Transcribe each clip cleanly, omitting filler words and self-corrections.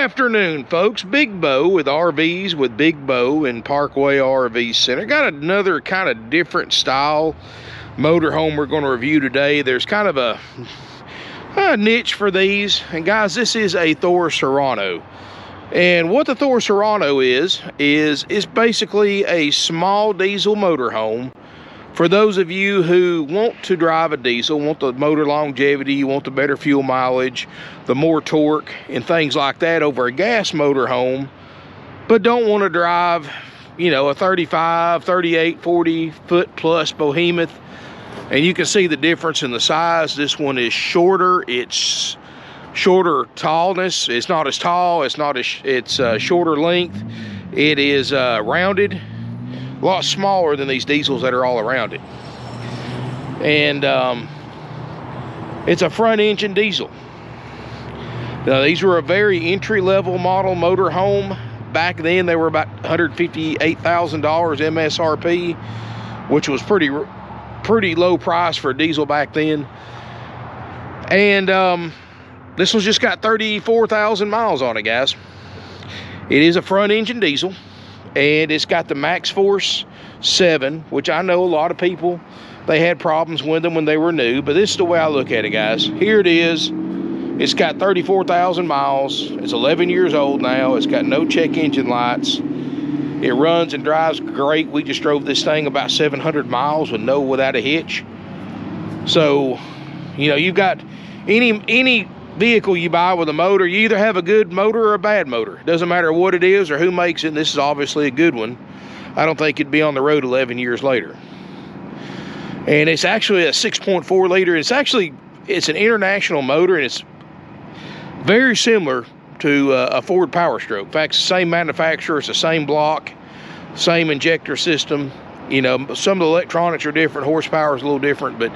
afternoon, folks. Big Bo with RVs with Big Bo in Parkway RV Center. Got another kind of different style motorhome we're going to review today. There's kind of a niche for these. And guys, this is a Thor Serrano. And what the Thor Serrano is basically a small diesel motorhome for those of you who want to drive a diesel, want the motor longevity, you want the better fuel mileage, the more torque and things like that over a gas motorhome, but don't want to drive, you know, a 35, 38, 40 foot plus behemoth. And you can see the difference in the size. This one is shorter. It's shorter tallness. It's not as tall. It's shorter length. It is rounded. A lot smaller than these diesels that are all around it. And it's a front engine diesel. Now, these were a very entry-level model motorhome. Back then they were about $158,000 MSRP, which was pretty low price for a diesel back then. And this one's just got 34,000 miles on it, guys. It is a front engine diesel. And it's got the Max Force 7, which I know a lot of people, they had problems with them when they were new. But this is the way I look at it, guys. Here it is. It's got 34,000 miles. It's 11 years old now. It's got no check engine lights. It runs and drives great. We just drove this thing about 700 miles without a hitch. So, you know, you've got any vehicle you buy with a motor, you either have a good motor or a bad motor. Doesn't matter what it is or who makes it. And this is obviously a good one. I don't think it'd be on the road 11 years later. And it's actually a 6.4 liter. It's an international motor, and it's very similar to a Ford Power Stroke. In fact, it's the same manufacturer, it's the same block, same injector system. You know, some of the electronics are different, horsepower is a little different, but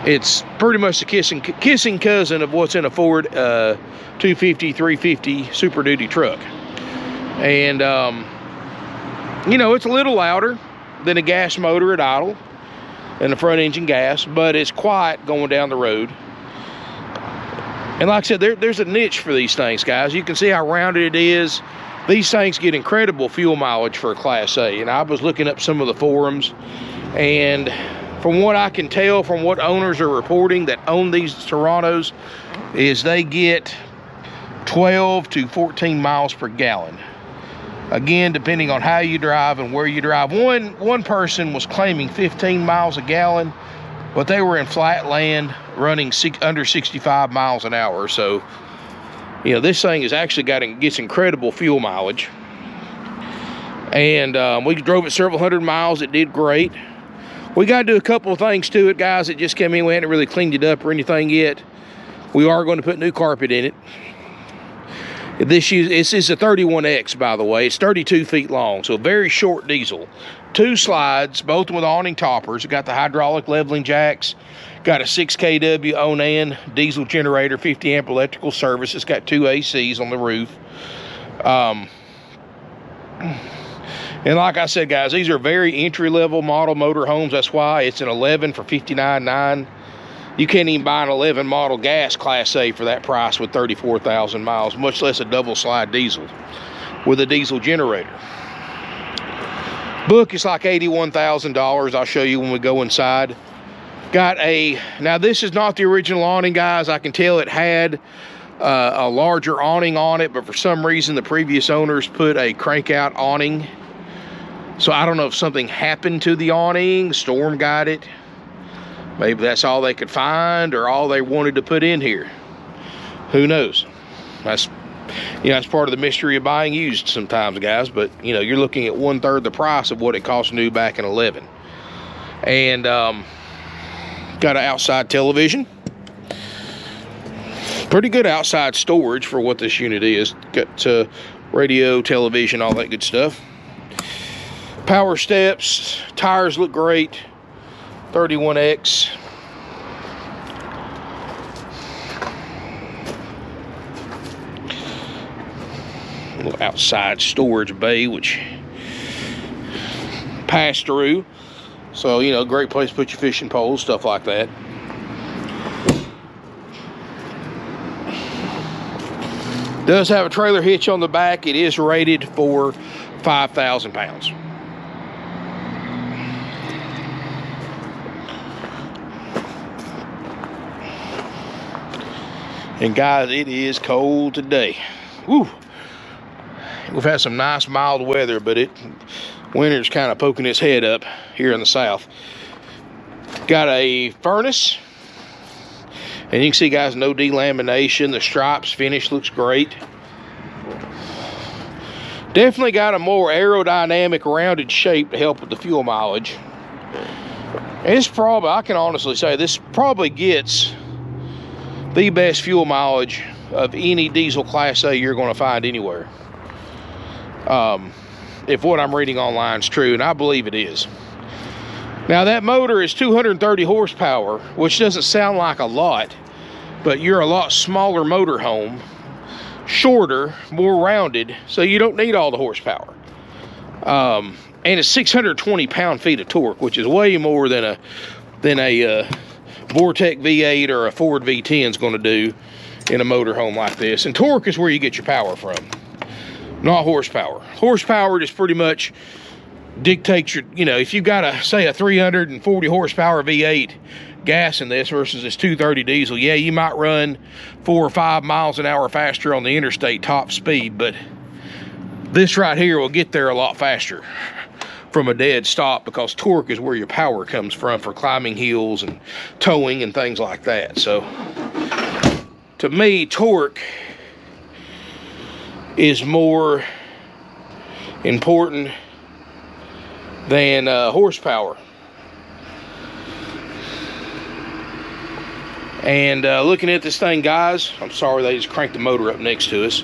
it's pretty much the kissing cousin of what's in a Ford 250, 350 Super Duty truck. And, you know, it's a little louder than a gas motor at idle and the front engine gas, but it's quiet going down the road. And like I said, there's a niche for these things, guys. You can see how rounded it is. These things get incredible fuel mileage for a Class A. And I was looking up some of the forums, and from what I can tell from what owners are reporting that own these Serranos, is they get 12 to 14 miles per gallon. Again, depending on how you drive and where you drive. One person was claiming 15 miles a gallon, but they were in flat land running under 65 miles an hour. So, you know, this thing is actually gets incredible fuel mileage. And we drove it several hundred miles. It did great. We got to do a couple of things to it, guys. It just came in. We hadn't really cleaned it up or anything yet. We are going to put new carpet in it. This is a 31X, by the way. It's 32 feet long, so a very short diesel. 2 slides, both with awning toppers. Got the hydraulic leveling jacks. Got a 6 kW Awning diesel generator, 50 amp electrical service. It's got 2 ACs on the roof. And like I said, guys, these are very entry-level model motorhomes. That's why it's an 11 for $59,900. You can't even buy an 11 model gas Class A for that price with 34,000 miles, much less a double slide diesel with a diesel generator. Book is like $81,000. I'll show you when we go inside. Now this is not the original awning, guys. I can tell it had a larger awning on it, but for some reason the previous owners put a crank out awning. So I don't know if something happened to the awning, storm got it. Maybe that's all they could find or all they wanted to put in here. Who knows? That's part of the mystery of buying used sometimes, guys. But, you know, you're looking at 1/3 the price of what it cost new back in 11. And got an outside television. Pretty good outside storage for what this unit is. Got radio, television, all that good stuff. Power steps, tires look great. 31X. A little outside storage bay, which pass through. So, you know, great place to put your fishing poles, stuff like that. Does have a trailer hitch on the back. It is rated for 5,000 pounds. And guys, it is cold today. Woo! We've had some nice mild weather, but winter's kind of poking its head up here in the south. Got a furnace, and you can see, guys, no delamination. The stripes finish looks great. Definitely got a more aerodynamic, rounded shape to help with the fuel mileage. And it's probably, I can honestly say, this probably gets the best fuel mileage of any diesel Class A you're going to find anywhere. If what I'm reading online is true, and I believe it is. Now, that motor is 230 horsepower, which doesn't sound like a lot, but you're a lot smaller motorhome, shorter, more rounded, so you don't need all the horsepower. And it's 620 pound-feet of torque, which is way more than a Vortec V8 or a Ford V10 is going to do in a motorhome like this. And torque is where you get your power from, not horsepower. Horsepower just pretty much dictates your, you know, if you've got say a 340 horsepower V8 gas in this versus this 230 diesel, yeah, you might run 4 or 5 miles an hour faster on the interstate top speed, but this right here will get there a lot faster from a dead stop, because torque is where your power comes from for climbing hills and towing and things like that. So to me, torque is more important than horsepower. And looking at this thing, guys, I'm sorry they just cranked the motor up next to us.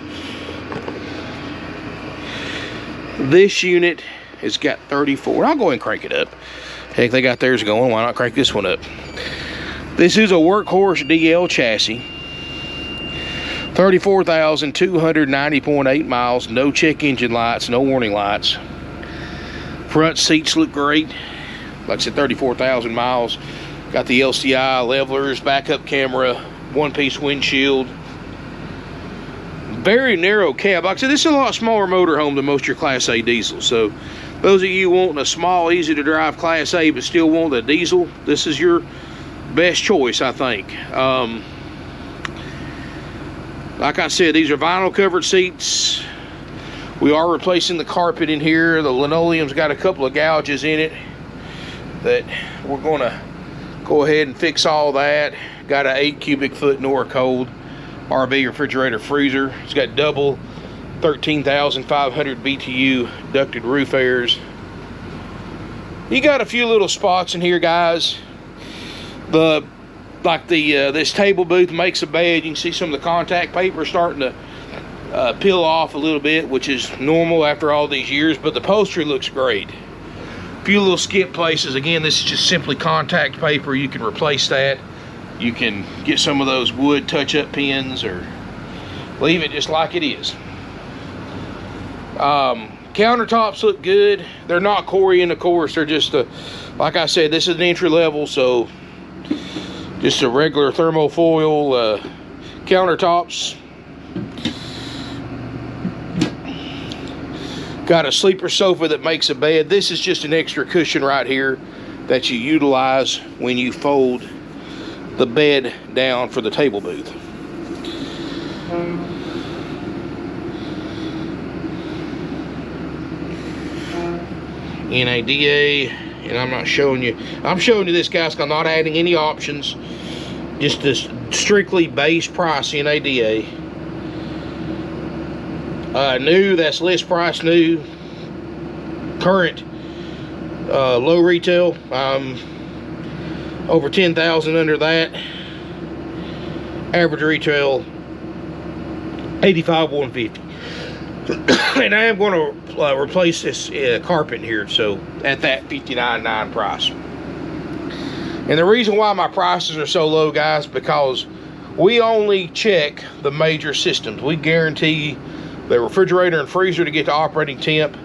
This unit has got 34. I'll go ahead and crank it up. Heck, they got theirs going. Why not crank this one up? This is a Workhouse DL chassis. 34,290.8 miles. No check engine lights, no warning lights. Front seats look great. Like I said, 34,000 miles. Got the LCI levelers, backup camera, one-piece windshield. Very narrow cab. Like I said, this is a lot smaller motorhome than most of your Class A diesels. So those of you wanting a small, easy to drive Class A but still want a diesel, this is your best choice, I think. Like I said, these are vinyl covered seats. We are replacing the carpet in here. The linoleum's got a couple of gouges in it that we're going to go ahead and fix all that. Got an 8 cubic foot Norcold RV refrigerator freezer. It's got double 13,500 BTU ducted roof airs. You got a few little spots in here, guys. This table booth makes a bed. You can see some of the contact paper starting to peel off a little bit, which is normal after all these years, but the upholstery looks great. A few little skip places. Again, this is just simply contact paper. You can replace that. You can get some of those wood touch-up pins or leave it just like it is. Countertops look good. They're not Corian, of course. They're just like I said, this is an entry level, so just a regular thermofoil countertops. Got a sleeper sofa that makes a bed. This is just an extra cushion right here that you utilize when you fold the bed down for the table booth. NADA, and I'm not showing you. I'm showing you this, guys, because I'm not adding any options. Just this strictly base price NADA. New, that's list price new. Current low retail, over 10,000 under that. Average retail 85,150. And I am going to replace this carpet here, so at that $59,900 price. And the reason why my prices are so low, guys, because we only check the major systems. We guarantee the refrigerator and freezer to get to operating temp.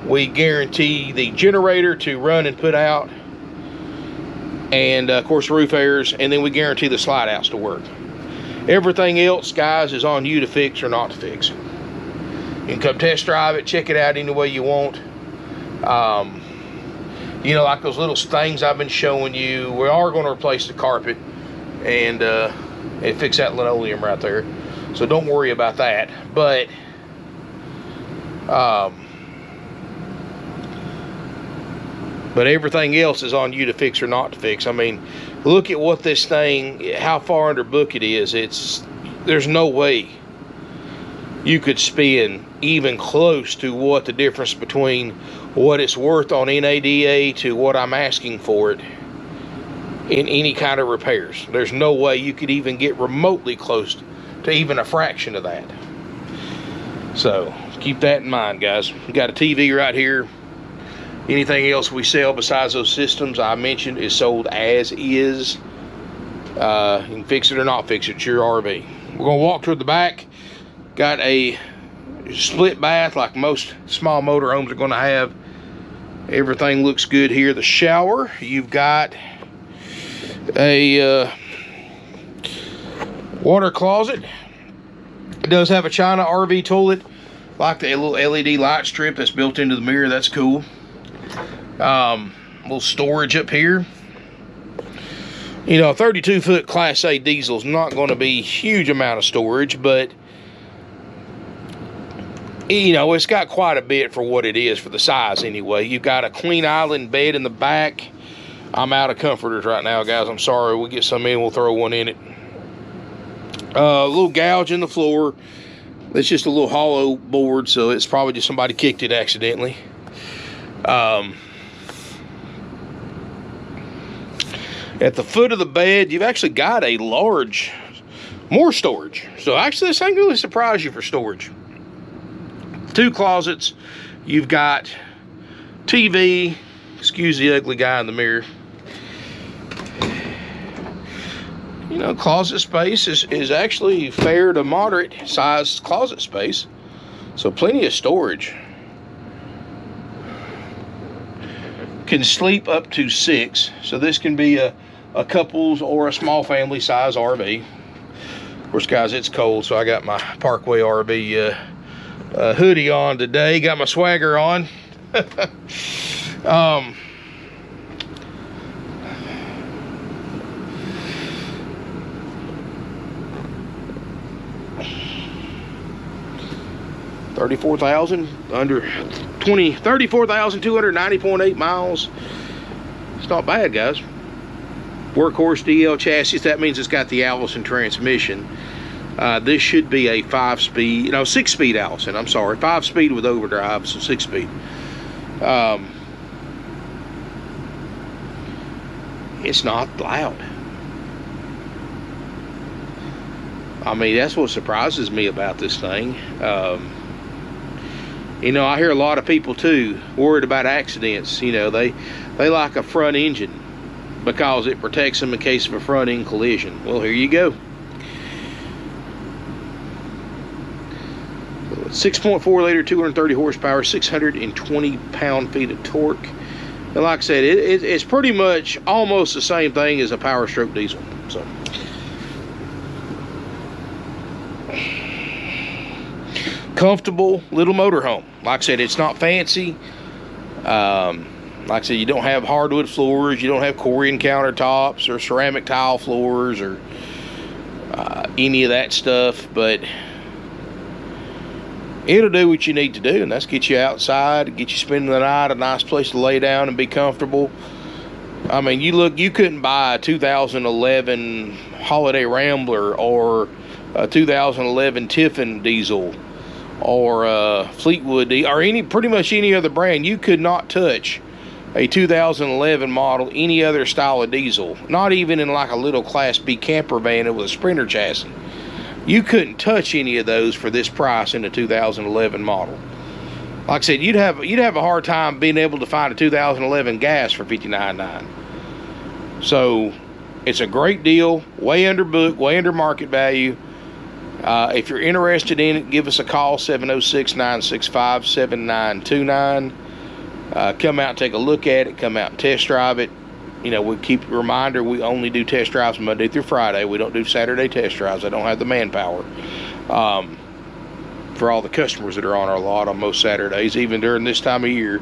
We guarantee the generator to run and put out, and of course roof airs, and then we guarantee the slide outs to work. Everything else, guys, is on you to fix or not to fix. You can come test drive it, check it out any way you want. You know, like those little things I've been showing you, we are going to replace the carpet and fix that linoleum right there. So don't worry about that. But everything else is on you to fix or not to fix. I mean, look at what this thing, how far under book it is. There's no way you could spend even close to what the difference between what it's worth on NADA to what I'm asking for it in any kind of repairs. There's no way you could even get remotely close to even a fraction of that. So keep that in mind, guys. We got a TV right here. Anything else we sell besides those systems I mentioned is sold as is. You can fix it or not fix it. It's your RV. We're gonna walk toward the back. Got a split bath like most small motorhomes are gonna have. Everything looks good here. The shower, you've got a water closet. It does have a China RV toilet, like the little LED light strip that's built into the mirror. That's cool. Little storage up here. You know, a 32-foot Class A diesel is not going to be a huge amount of storage, but you know, it's got quite a bit for what it is, for the size anyway. You've got a queen island bed in the back. I'm out of comforters right now, guys. I'm sorry. We'll get some in, we'll throw one in it. A little gouge in the floor. It's just a little hollow board, so it's probably just somebody kicked it accidentally. At the foot of the bed, you've actually got a large, more storage. So actually, this ain't really surprise you for storage. 2 closets. You've got TV. Excuse the ugly guy in the mirror. You know, closet space is actually fair to moderate sized closet space. So plenty of storage. Can sleep up to 6. So this can be a couple's or a small family size RV. Of course, guys, it's cold, so I got my Parkway RV hoodie on today. Got my swagger on. $34,290.8 miles. It's not bad, guys. Workhouse DL chassis. That means it's got the Allison transmission. This should be a 5-speed, no, 6-speed Allison. I'm sorry, 5-speed with overdrive, so 6-speed. It's not loud. I mean, that's what surprises me about this thing. You know, I hear a lot of people too worried about accidents. You know, they like a front engine because it protects them in case of a front end collision. Well, here you go. 6.4 liter, 230 horsepower, 620 pound-feet of torque. And like I said, it's pretty much almost the same thing as a Power Stroke diesel. So, comfortable little motorhome. Like I said, it's not fancy. Like I said, you don't have hardwood floors, you don't have Corian countertops or ceramic tile floors or any of that stuff, but it'll do what you need to do, and that's get you outside, get you spending the night, a nice place to lay down and be comfortable. I mean, you couldn't buy a 2011 Holiday Rambler or a 2011 Tiffin diesel or Fleetwood or pretty much any other brand. You could not touch a 2011 model, any other style of diesel, not even in like a little Class B camper van with a Sprinter chassis. You couldn't touch any of those for this price in a 2011 model. Like I said, you'd have a hard time being able to find a 2011 gas for $59.9. So it's a great deal, way under book, way under market value. If you're interested in it, give us a call, 706-965-7929. Come out and take a look at it, come out and test drive it. you know, we keep a reminder, we only do test drives Monday through Friday. We don't do Saturday test drives. I don't have the manpower for all the customers that are on our lot on most Saturdays, even during this time of year.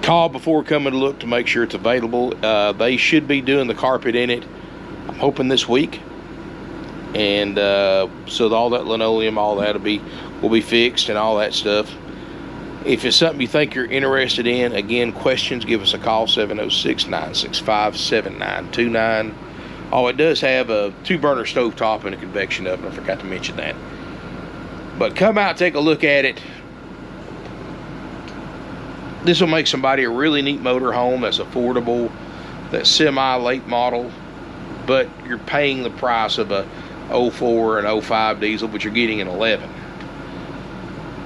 Call before coming to look to make sure it's available. They should be doing the carpet in it, I'm hoping this week. And so all that linoleum, all that will be fixed and all that stuff. If it's something you think you're interested in, again, questions, give us a call, 706-965-7929. Oh, it does have a 2-burner stovetop and a convection oven. I forgot to mention that. But come out, take a look at it. This will make somebody a really neat motor home that's affordable, that's semi-late model, but you're paying the price of a 04 and 05 diesel, but you're getting an 11.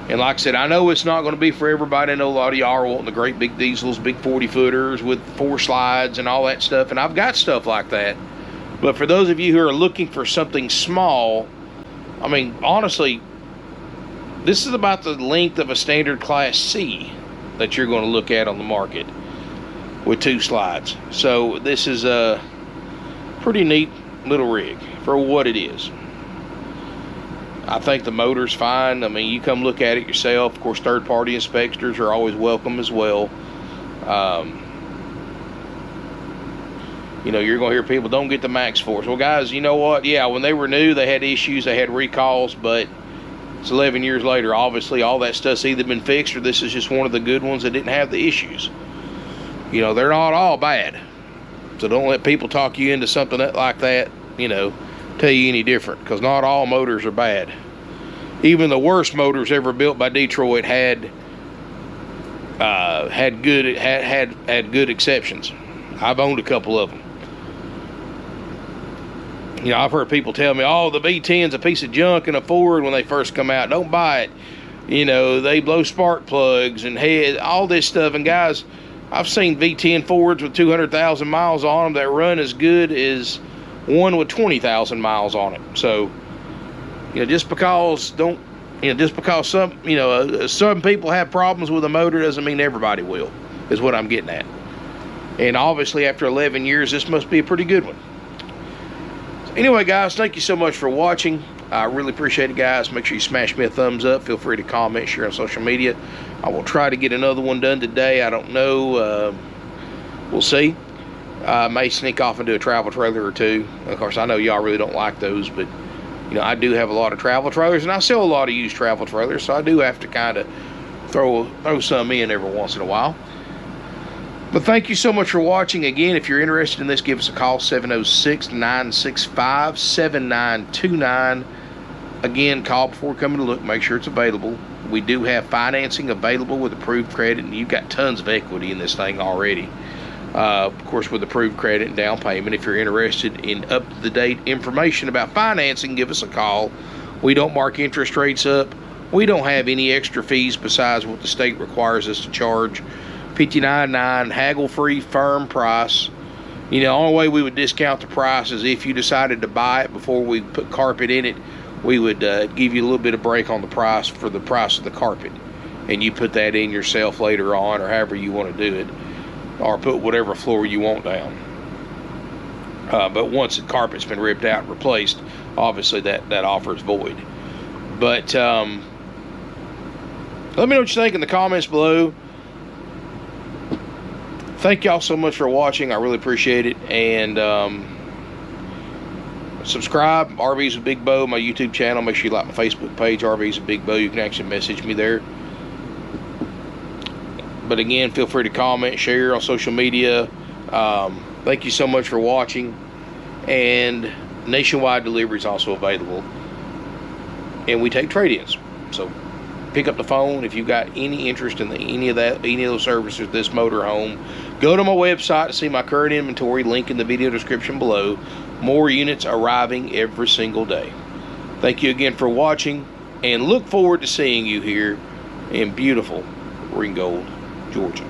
And like I said, I know it's not going to be for everybody. I know a lot of y'all are wanting the great big diesels, big 40-footers with 4 slides and all that stuff, and I've got stuff like that. But for those of you who are looking for something small, I mean, honestly, this is about the length of a standard Class C that you're going to look at on the market with 2 slides. So this is a pretty neat little rig for what it is. I think the motor's fine. I mean, you come look at it yourself. Of course, third-party inspectors are always welcome as well. You know, you're going to hear people, don't get the max force. Well, guys, you know what? Yeah, when they were new, they had issues. They had recalls, but it's 11 years later. Obviously, all that stuff's either been fixed or this is just one of the good ones that didn't have the issues. You know, they're not all bad. So don't let people talk you into something like that, you know, tell you any different, because not all motors are bad. Even the worst motors ever built by Detroit had good exceptions. I've owned a couple of them. You know, I've heard people tell me, oh, the V10's a piece of junk in a Ford when they first come out. Don't buy it. You know, they blow spark plugs and head, all this stuff. And guys, I've seen V10 Fords with 200,000 miles on them that run as good as one with 20,000 miles on it. So, you know, just because some people have problems with a motor doesn't mean everybody will, is what I'm getting at. And obviously, after 11 years, this must be a pretty good one. So anyway, guys, thank you so much for watching. I really appreciate it, guys. Make sure you smash me a thumbs up. Feel free to comment, share on social media. I will try to get another one done today. I don't know. We'll see. I may sneak off and do a travel trailer or two. Of course, I know y'all really don't like those, but you know, I do have a lot of travel trailers, and I sell a lot of used travel trailers, so I do have to kind of throw some in every once in a while. But thank you so much for watching. Again, if you're interested in this, give us a call, 706-965-7929. Again, call before coming to look. Make sure it's available. We do have financing available with approved credit, and you've got tons of equity in this thing already. Of course, with approved credit and down payment. If you're interested in up-to-the-date information about financing, give us a call. We don't mark interest rates up. We don't have any extra fees besides what the state requires us to charge. $59.9, haggle-free, firm price. You know, the only way we would discount the price is if you decided to buy it before we put carpet in it. We would give you a little bit of break on the price for the price of the carpet, and you put that in yourself later on, or however you want to do it, or put whatever floor you want down. But once the carpet's been ripped out and replaced, obviously that offer is void. But let me know what you think in the comments below. Thank y'all so much for watching. I really appreciate it. And subscribe, RVs with Big Bo, my YouTube channel. Make sure you like my Facebook page, RVs with Big Bo. You can actually message me there. But again, feel free to comment, share on social media. Thank you so much for watching. And nationwide delivery is also available. And we take trade-ins. So pick up the phone if you've got any interest in any of those services, this motor home. Go to my website to see my current inventory, link in the video description below. More units arriving every single day. Thank you again for watching, and look forward to seeing you here in beautiful Ringgold, Georgia.